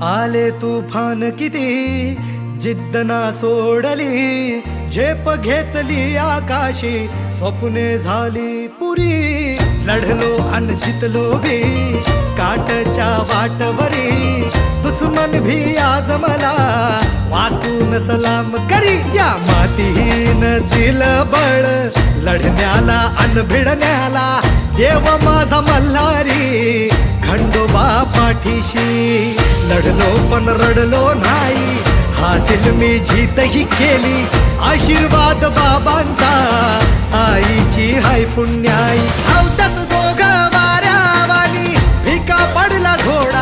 आले तुफान किती जिद्द ना सोडली, झेप घेतली आकाशी, स्वप्ने झाली पुरी. लढलो अन जितलो भी काटच्या वाटवरी, दुश्मन भी आज मला वाकून सलाम करी. या मातीहीन दिल बळ लढण्याला अन भिडण्याला, देव माझा मल्हारी खंडोबा पाठीशी. लढलो पण रडलो नाही, हासिल मी जीतही केली, आशीर्वाद बाबांचा आईची हाय पुण्याई. धावतात दोघं वाऱ्यावानी, भिका पडला घोडा